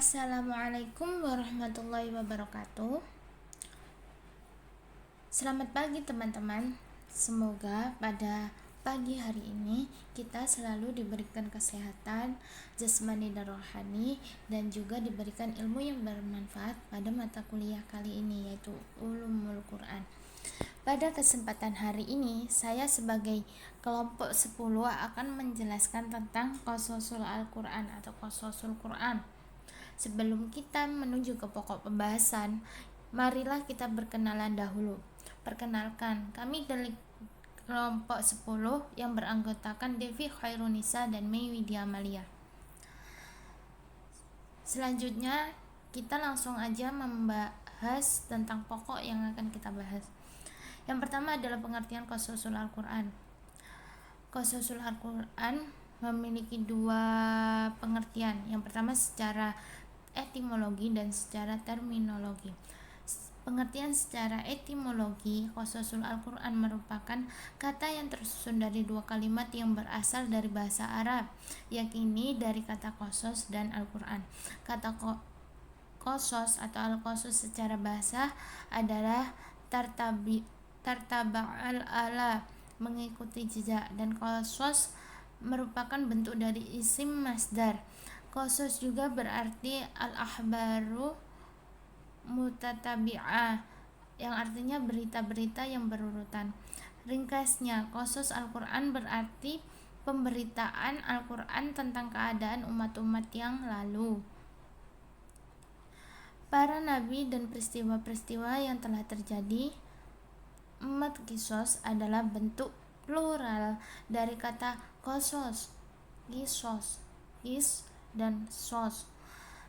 Assalamualaikum warahmatullahi wabarakatuh. Selamat pagi teman-teman. Semoga pada pagi hari ini kita selalu diberikan kesehatan jasmani dan rohani, dan juga diberikan ilmu yang bermanfaat pada mata kuliah kali ini, yaitu Ulumul Quran. Pada kesempatan hari ini, saya sebagai kelompok 10 akan menjelaskan tentang Qasasul Al-Quran atau Qasasul Quran. Sebelum kita menuju ke pokok pembahasan, marilah kita berkenalan dahulu. Perkenalkan, kami dari kelompok 10 yang beranggotakan Devi Khairunisa dan Mei Widya Amalia. Selanjutnya, kita langsung aja membahas tentang pokok yang akan kita bahas. Yang pertama adalah pengertian Qasasul Al-Quran. Qasasul Al-Quran memiliki dua pengertian. Yang pertama secara etimologi dan secara terminologi. Pengertian secara etimologi, Qasasul Al-Quran merupakan kata yang tersusun dari dua kalimat yang berasal dari bahasa Arab, yakni dari kata qasas dan Al-Quran. Kata qasas atau al-qasas secara bahasa adalah tartaba'al ala, mengikuti jejak, dan qasas merupakan bentuk dari isim masdar. Qasas juga berarti al-akhbaru mutatabi'ah, yang artinya berita-berita yang berurutan. Ringkasnya, qasas Al-Quran berarti pemberitaan Al-Quran tentang keadaan umat-umat yang lalu, para nabi, dan peristiwa-peristiwa yang telah terjadi. Empat qisas adalah bentuk plural dari kata qasas, qisas, qis, dan sos.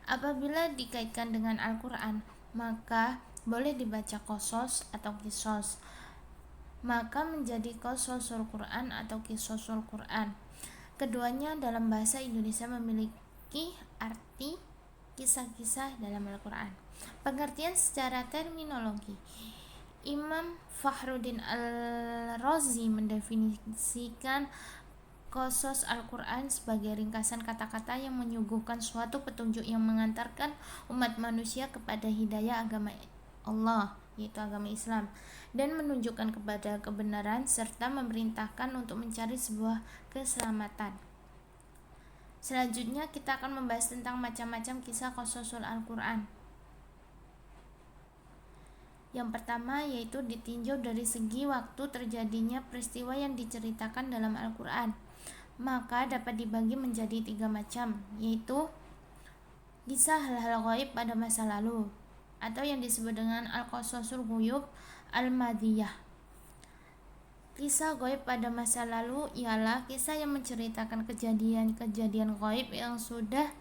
Apabila dikaitkan dengan Al-Quran, maka boleh dibaca qasas atau qisas, maka menjadi qasasul Quran atau qisasul Quran. Keduanya dalam bahasa Indonesia memiliki arti kisah-kisah dalam Al-Quran. Pengertian secara terminologi, Imam Fakhruddin Al-Razi mendefinisikan qasas Al-Quran sebagai ringkasan kata-kata yang menyuguhkan suatu petunjuk yang mengantarkan umat manusia kepada hidayah agama Allah, yaitu agama Islam, dan menunjukkan kepada kebenaran serta memerintahkan untuk mencari sebuah keselamatan. Selanjutnya kita akan membahas tentang macam-macam kisah qasasul Al-Quran. Yang pertama yaitu ditinjau dari segi waktu terjadinya peristiwa yang diceritakan dalam Al-Quran, maka dapat dibagi menjadi 3 macam, yaitu kisah hal-hal ghaib pada masa lalu atau yang disebut dengan al-qasasul ghuyub al-madiyah. Kisah ghaib pada masa lalu ialah kisah yang menceritakan kejadian-kejadian ghaib yang sudah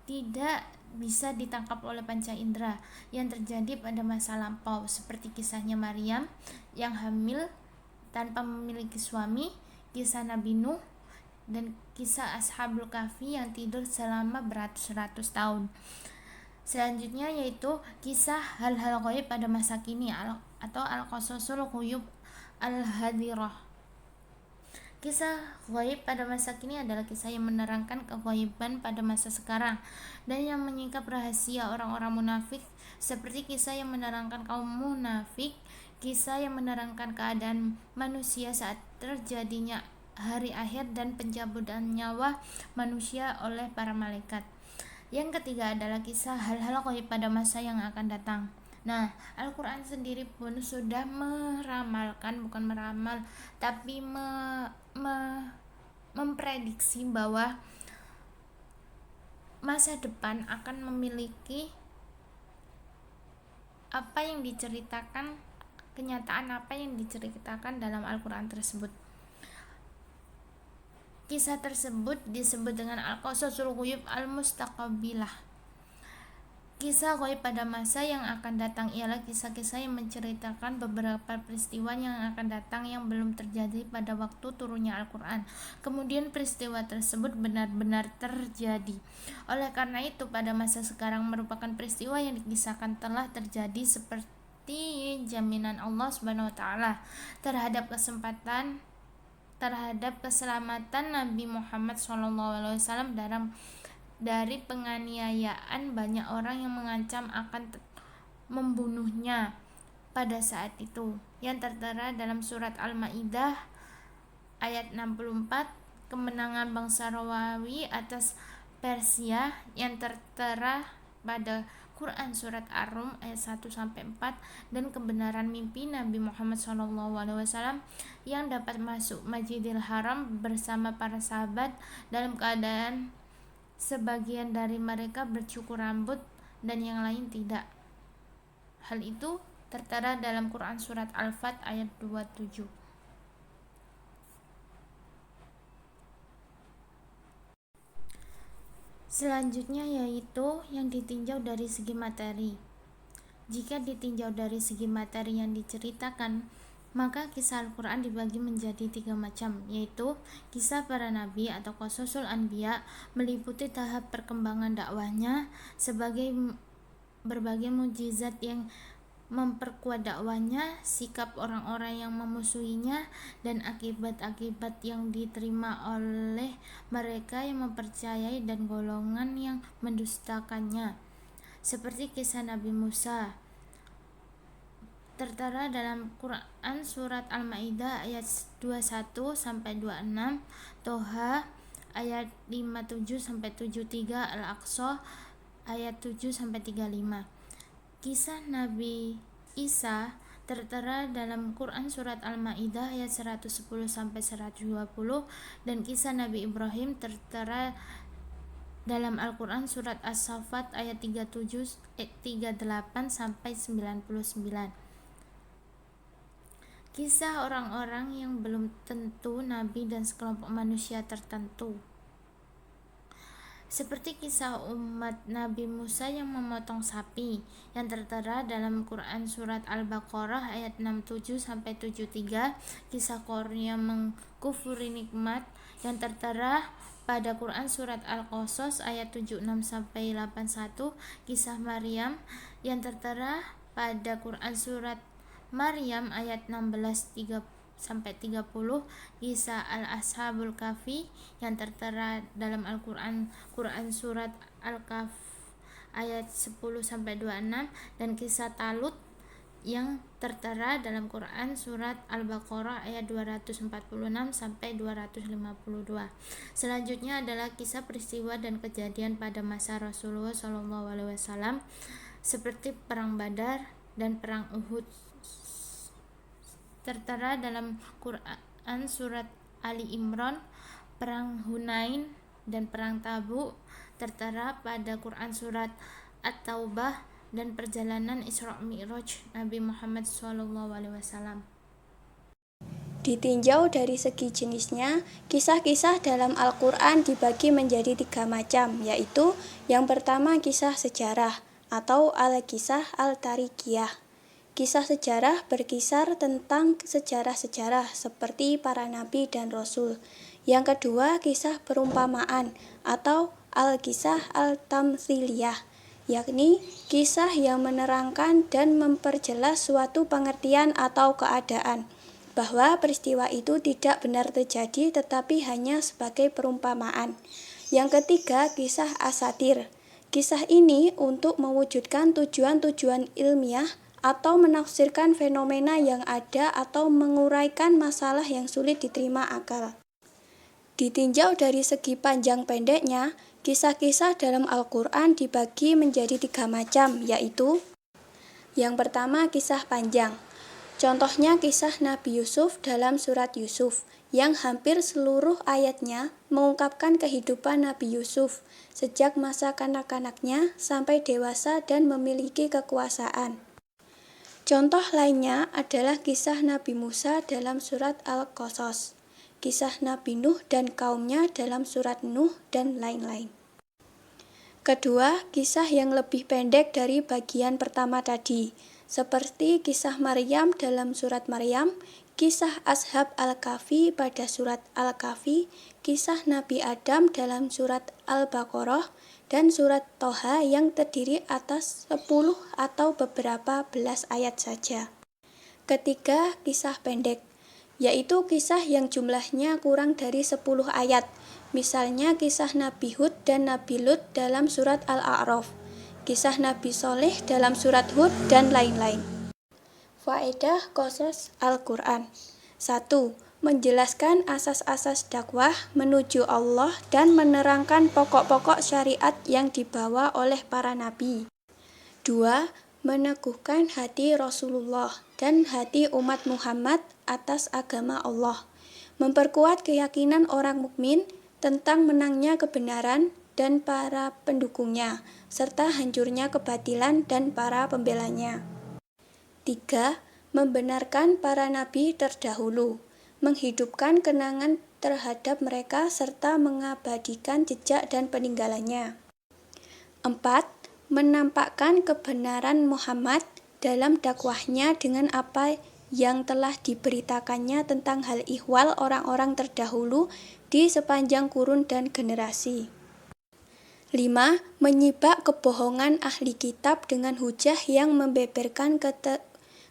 tidak bisa ditangkap oleh panca indera yang terjadi pada masa lampau, seperti kisahnya Maryam yang hamil tanpa memiliki suami, kisah Nabi Nuh, dan kisah Ashabul Kahfi yang tidur selama beratus-ratus tahun. Selanjutnya yaitu kisah hal-hal ghaib pada masa kini atau al-qasasul ghuyub al-hadirah. Kisah ghaib pada masa kini adalah kisah yang menerangkan keghaiban pada masa sekarang dan yang menyingkap rahasia orang-orang munafik, seperti kisah yang menerangkan kaum munafik, kisah yang menerangkan keadaan manusia saat terjadinya hari akhir dan pencabutan nyawa manusia oleh para malaikat. Yang ketiga adalah kisah hal-hal ghaib pada masa yang akan datang. Nah, Al-Quran sendiri pun sudah meramalkan, bukan meramal, tapi memprediksi bahwa masa depan akan memiliki apa yang diceritakan, kenyataan apa yang diceritakan dalam Al-Quran tersebut. Kisah tersebut disebut dengan al-qasasul ghuyub al-mustaqbilah. Kisah ghaib pada masa yang akan datang ialah kisah-kisah yang menceritakan beberapa peristiwa yang akan datang yang belum terjadi pada waktu turunnya Al-Quran. Kemudian peristiwa tersebut benar-benar terjadi. Oleh karena itu, pada masa sekarang merupakan peristiwa yang dikisahkan telah terjadi, seperti jaminan Allah Subhanahu wa taala terhadap keselamatan Nabi Muhammad SAW dari penganiayaan, banyak orang yang mengancam akan membunuhnya pada saat itu, yang tertera dalam surat Al-Maidah ayat 64, kemenangan bangsa Romawi atas Persia yang tertera pada Quran surat Ar-Rum ayat 1-4, dan kebenaran mimpi Nabi Muhammad SAW yang dapat masuk Masjidil Haram bersama para sahabat dalam keadaan sebagian dari mereka bercukur rambut dan yang lain tidak. Hal itu tertera dalam Quran surat Al-Fat ayat 27. Selanjutnya yaitu yang ditinjau dari segi materi. Jika ditinjau dari segi materi yang diceritakan, maka kisah Al-Quran dibagi menjadi 3 macam, yaitu kisah para nabi atau qasasul anbiya, meliputi tahap perkembangan dakwahnya sebagai berbagai mukjizat yang memperkuat dakwahnya, sikap orang-orang yang memusuhinya, dan akibat-akibat yang diterima oleh mereka yang mempercayai dan golongan yang mendustakannya. Seperti kisah Nabi Musa tertera dalam Quran surat Al-Maidah ayat 21-26, Toha ayat 57-73, Al-Aqsa ayat 7-35. Kisah Nabi Isa tertera dalam Quran surat Al-Maidah ayat 110-120, dan kisah Nabi Ibrahim tertera dalam Al-Quran surat As-Saffat ayat 38-99. Kisah orang-orang yang belum tentu nabi dan sekelompok manusia tertentu, seperti kisah umat Nabi Musa yang memotong sapi yang tertera dalam Quran surat Al-Baqarah ayat 67-73, kisah Qarun yang mengkufuri nikmat yang tertera pada Quran surat Al-Qasas ayat 76-81, kisah Maryam yang tertera pada Quran surat Maryam ayat 16-30, kisah Al-Ashabul Kahfi yang tertera dalam Al-Quran surat Al-Kahf ayat 10-26, dan kisah Talut yang tertera dalam Quran surat Al-Baqarah ayat 246-252. Selanjutnya adalah kisah peristiwa dan kejadian pada masa Rasulullah SAW, seperti perang Badar dan perang Uhud, tertera dalam Quran surat Ali Imran, perang Hunain dan perang Tabuk tertera pada Quran surat At-Taubah, dan perjalanan Isra Mi'raj Nabi Muhammad SAW. Ditinjau dari segi jenisnya, kisah-kisah dalam Al-Quran dibagi menjadi 3 macam, yaitu yang pertama kisah sejarah atau al-kisah al-tarikiyah. Kisah sejarah berkisar tentang sejarah-sejarah seperti para nabi dan rasul. Yang kedua kisah perumpamaan atau al-kisah al-tamtsiliyah, yakni kisah yang menerangkan dan memperjelas suatu pengertian atau keadaan, bahwa peristiwa itu tidak benar terjadi tetapi hanya sebagai perumpamaan. Yang ketiga kisah asatir. Kisah ini untuk mewujudkan tujuan-tujuan ilmiah atau menafsirkan fenomena yang ada atau menguraikan masalah yang sulit diterima akal. Ditinjau dari segi panjang pendeknya, kisah-kisah dalam Al-Quran dibagi menjadi 3 macam, yaitu yang pertama kisah panjang. Contohnya kisah Nabi Yusuf dalam surat Yusuf, yang hampir seluruh ayatnya mengungkapkan kehidupan Nabi Yusuf sejak masa kanak-kanaknya sampai dewasa dan memiliki kekuasaan. Contoh lainnya adalah kisah Nabi Musa dalam surat Al-Qasas, kisah Nabi Nuh dan kaumnya dalam surat Nuh, dan lain-lain. Kedua, kisah yang lebih pendek dari bagian pertama tadi, seperti kisah Maryam dalam surat Maryam, kisah Ashab Al-Kahfi pada surat Al-Kahfi, kisah Nabi Adam dalam surat Al-Baqarah, dan surat Toha yang terdiri atas 10 atau beberapa belas ayat saja. Ketiga, kisah pendek, yaitu kisah yang jumlahnya kurang dari 10 ayat, Misalnya kisah Nabi Hud dan Nabi Lut dalam surat Al-A'raf, kisah Nabi Soleh dalam surat Hud, dan lain-lain. Faedah Qasas Al-Quran. 1. Menjelaskan asas-asas dakwah menuju Allah dan menerangkan pokok-pokok syariat yang dibawa oleh para nabi. 2. Meneguhkan hati Rasulullah dan hati umat Muhammad atas agama Allah, memperkuat keyakinan orang mukmin tentang menangnya kebenaran dan para pendukungnya, serta hancurnya kebatilan dan para pembelanya. 3. Membenarkan para nabi terdahulu, menghidupkan kenangan terhadap mereka serta mengabadikan jejak dan peninggalannya. 4. Menampakkan kebenaran Muhammad dalam dakwahnya dengan apa yang telah diberitakannya tentang hal ihwal orang-orang terdahulu di sepanjang kurun dan generasi. 5. Menyibak kebohongan ahli kitab dengan hujah yang membeberkan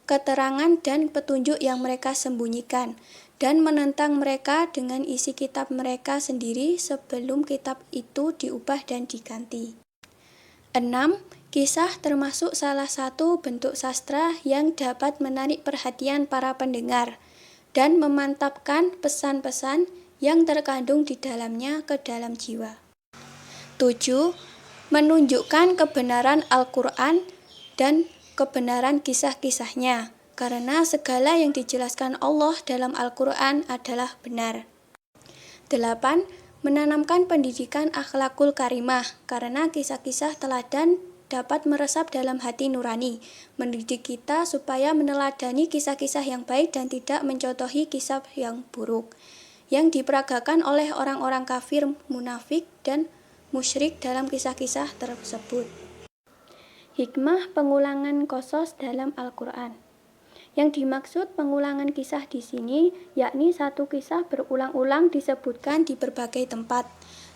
keterangan dan petunjuk yang mereka sembunyikan, dan menentang mereka dengan isi kitab mereka sendiri sebelum kitab itu diubah dan diganti. 6. Kisah termasuk salah satu bentuk sastra yang dapat menarik perhatian para pendengar dan memantapkan pesan-pesan yang terkandung di dalamnya ke dalam jiwa. 7. Menunjukkan kebenaran Al-Quran dan kebenaran kisah-kisahnya, karena segala yang dijelaskan Allah dalam Al-Quran adalah benar. 8. Menanamkan pendidikan akhlakul karimah, karena kisah-kisah teladan dapat meresap dalam hati nurani, mendidik kita supaya meneladani kisah-kisah yang baik dan tidak mencontohi kisah yang buruk, yang diperagakan oleh orang-orang kafir, munafik, dan musyrik dalam kisah-kisah tersebut. Hikmah pengulangan qasas dalam Al-Quran. Yang dimaksud pengulangan kisah di sini yakni satu kisah berulang-ulang disebutkan di berbagai tempat.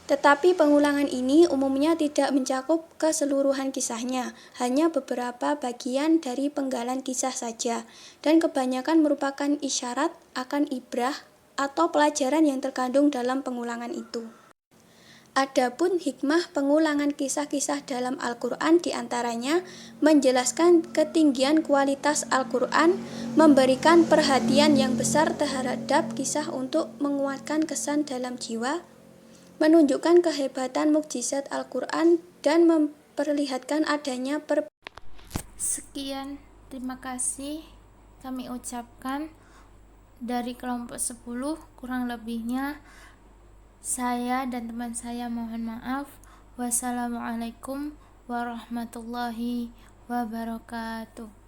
Tetapi pengulangan ini umumnya tidak mencakup keseluruhan kisahnya, hanya beberapa bagian dari penggalan kisah saja, dan kebanyakan merupakan isyarat akan ibrah atau pelajaran yang terkandung dalam pengulangan itu. Adapun hikmah pengulangan kisah-kisah dalam Al-Quran diantaranya menjelaskan ketinggian kualitas Al-Quran, memberikan perhatian yang besar terhadap kisah untuk menguatkan kesan dalam jiwa, menunjukkan kehebatan mukjizat Al-Quran, dan memperlihatkan adanya Sekian, terima kasih kami ucapkan dari kelompok 10, kurang lebihnya saya dan teman saya mohon maaf. Wassalamualaikum warahmatullahi wabarakatuh.